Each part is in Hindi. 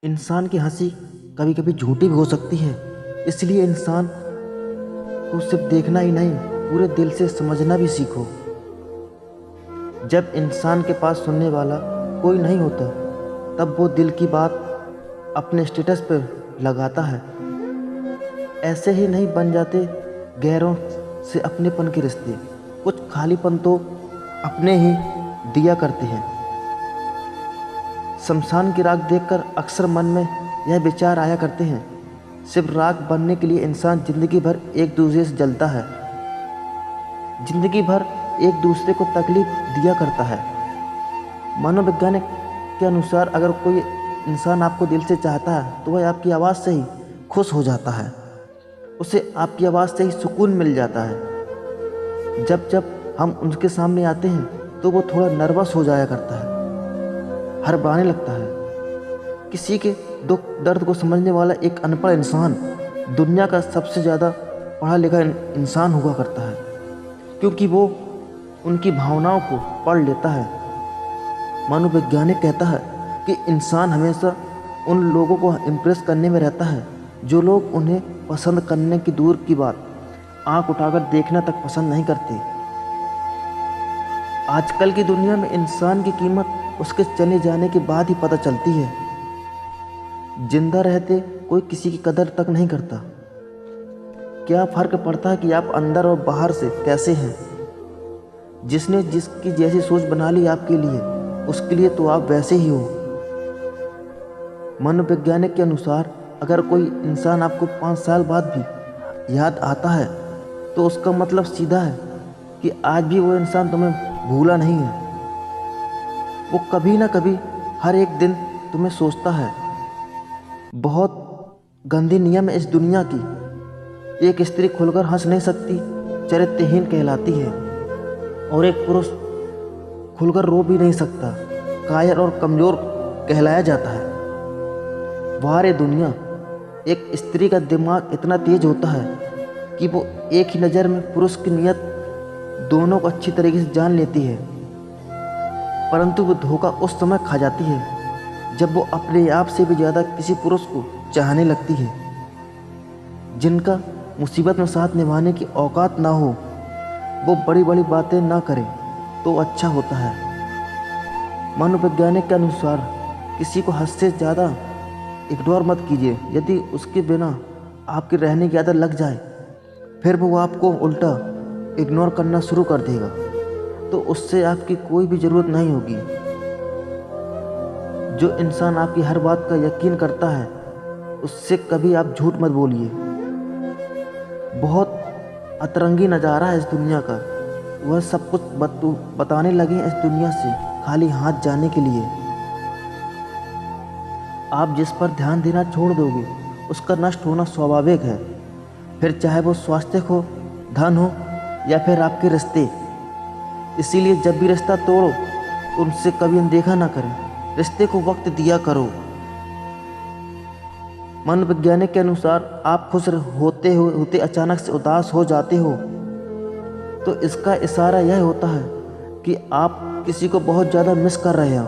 इंसान की हंसी कभी कभी झूठी भी हो सकती है। इसलिए इंसान को सिर्फ देखना ही नहीं, पूरे दिल से समझना भी सीखो। जब इंसान के पास सुनने वाला कोई नहीं होता, तब वो दिल की बात अपने स्टेटस पर लगाता है। ऐसे ही नहीं बन जाते गैरों से अपनेपन के रिश्ते। कुछ खालीपन तो अपने ही दिया करते हैं। शमशान की राख देखकर अक्सर मन में यह विचार आया करते हैं, सिर्फ राख बनने के लिए इंसान जिंदगी भर एक दूसरे से जलता है, जिंदगी भर एक दूसरे को तकलीफ दिया करता है। मनोवैज्ञानिक के अनुसार अगर कोई इंसान आपको दिल से चाहता है तो वह आपकी आवाज़ से ही खुश हो जाता है, उसे आपकी आवाज़ से ही सुकून मिल जाता है। जब जब हम उनके सामने आते हैं तो वो थोड़ा नर्वस हो जाया करता है, हड़बड़ाने लगता है। किसी के दुख दर्द को समझने वाला एक अनपढ़ इंसान दुनिया का सबसे ज़्यादा पढ़ा लिखा इंसान हुआ करता है, क्योंकि वो उनकी भावनाओं को पढ़ लेता है। मनोवैज्ञानिक कहता है कि इंसान हमेशा उन लोगों को इम्प्रेस करने में रहता है जो लोग उन्हें पसंद करने की दूर की बात, आंख उठाकर देखना तक पसंद नहीं करते। आजकल की दुनिया में इंसान की कीमत उसके चले जाने के बाद ही पता चलती है। जिंदा रहते कोई किसी की कदर तक नहीं करता। क्या फर्क पड़ता है कि आप अंदर और बाहर से कैसे हैं। जिसने जिसकी जैसी सोच बना ली आपके लिए, उसके लिए तो आप वैसे ही हो। मनोवैज्ञानिक के अनुसार अगर कोई इंसान आपको 5 साल बाद भी याद आता है तो उसका मतलब सीधा है कि आज भी वो इंसान तुम्हें भूला नहीं है। वो कभी ना कभी हर एक दिन तुम्हें सोचता है। बहुत गंदी नियम है इस दुनिया की। एक स्त्री खुलकर हंस नहीं सकती, चरित्रहीन कहलाती है, और एक पुरुष खुलकर रो भी नहीं सकता, कायर और कमज़ोर कहलाया जाता है। वाह रे दुनिया! एक स्त्री का दिमाग इतना तेज होता है कि वो एक ही नज़र में पुरुष की नीयत दोनों को अच्छी तरीके से जान लेती है, परंतु वो धोखा उस समय खा जाती है जब वो अपने आप से भी ज़्यादा किसी पुरुष को चाहने लगती है। जिनका मुसीबत में साथ निभाने की औकात ना हो, वो बड़ी बड़ी बातें ना करें तो अच्छा होता है। मनोवैज्ञानिक के अनुसार किसी को हद से ज़्यादा इग्नोर मत कीजिए। यदि उसके बिना आपके रहने की आदत लग जाए, फिर वो आपको उल्टा इग्नोर करना शुरू कर देगा, तो उससे आपकी कोई भी ज़रूरत नहीं होगी। जो इंसान आपकी हर बात का यकीन करता है, उससे कभी आप झूठ मत बोलिए। बहुत अतरंगी नज़ारा है इस दुनिया का। वह सब कुछ बताने लगे हैं इस दुनिया से खाली हाथ जाने के लिए। आप जिस पर ध्यान देना छोड़ दोगे, उसका नष्ट होना स्वाभाविक है, फिर चाहे वो स्वास्थ्य हो, धन हो, या फिर आपके रिश्ते। इसीलिए जब भी रिश्ता तोड़ो, उनसे कभी अनदेखा ना करें, रिश्ते को वक्त दिया करो। मनोवैज्ञानिक के अनुसार आप खुश होते अचानक से उदास हो जाते हो, तो इसका इशारा यह होता है कि आप किसी को बहुत ज़्यादा मिस कर रहे हो।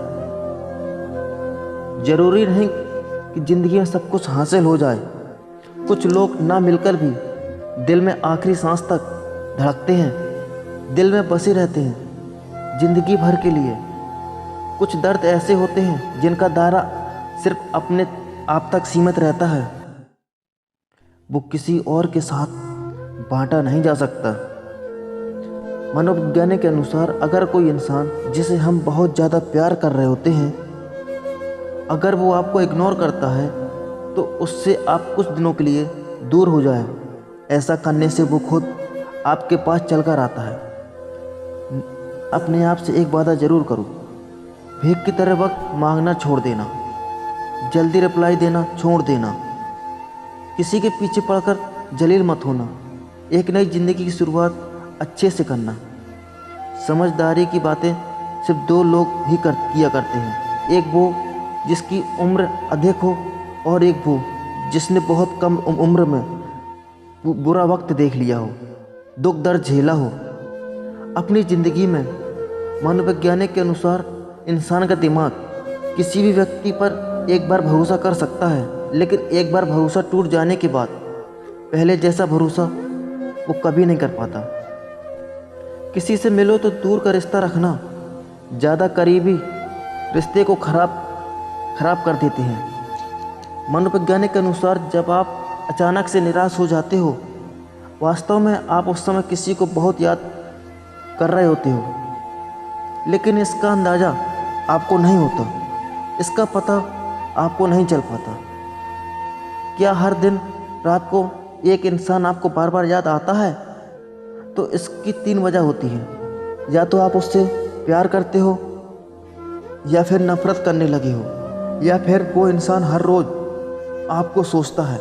ज़रूरी नहीं कि ज़िंदगी में सब कुछ हासिल हो जाए। कुछ लोग ना मिलकर भी दिल में आखिरी सांस तक धड़कते हैं, दिल में बसे रहते हैं ज़िंदगी भर के लिए। कुछ दर्द ऐसे होते हैं जिनका दायरा सिर्फ अपने आप तक सीमित रहता है, वो किसी और के साथ बांटा नहीं जा सकता। मनोविज्ञान के अनुसार अगर कोई इंसान जिसे हम बहुत ज़्यादा प्यार कर रहे होते हैं, अगर वो आपको इग्नोर करता है, तो उससे आप कुछ दिनों के लिए दूर हो जाए। ऐसा करने से वो खुद आपके पास चलकर आता है। अपने आप से एक वादा ज़रूर करो, भीख की तरह वक्त मांगना छोड़ देना, जल्दी रिप्लाई देना छोड़ देना, किसी के पीछे पड़कर जलील मत होना, एक नई ज़िंदगी की शुरुआत अच्छे से करना। समझदारी की बातें सिर्फ 2 लोग ही किया करते हैं, एक वो जिसकी उम्र अधिक हो और एक वो जिसने बहुत कम उम्र में बुरा वक्त देख लिया हो, दुख दर्द झेला हो अपनी ज़िंदगी में। मनोवैज्ञानिक के अनुसार इंसान का दिमाग किसी भी व्यक्ति पर एक बार भरोसा कर सकता है, लेकिन एक बार भरोसा टूट जाने के बाद पहले जैसा भरोसा वो कभी नहीं कर पाता। किसी से मिलो तो दूर का रिश्ता रखना ज़्यादा करीबी रिश्ते को खराब कर देते हैं। मनोवैज्ञानिक के अनुसार जब आप अचानक से निराश हो जाते हो, वास्तव में आप उस समय किसी को बहुत याद कर रहे होते हो, लेकिन इसका अंदाज़ा आपको नहीं होता, इसका पता आपको नहीं चल पाता। क्या हर दिन रात को एक इंसान आपको बार बार याद आता है? तो इसकी 3 वजह होती हैं। या तो आप उससे प्यार करते हो, या फिर नफरत करने लगे हो, या फिर वो इंसान हर रोज़ आपको सोचता है।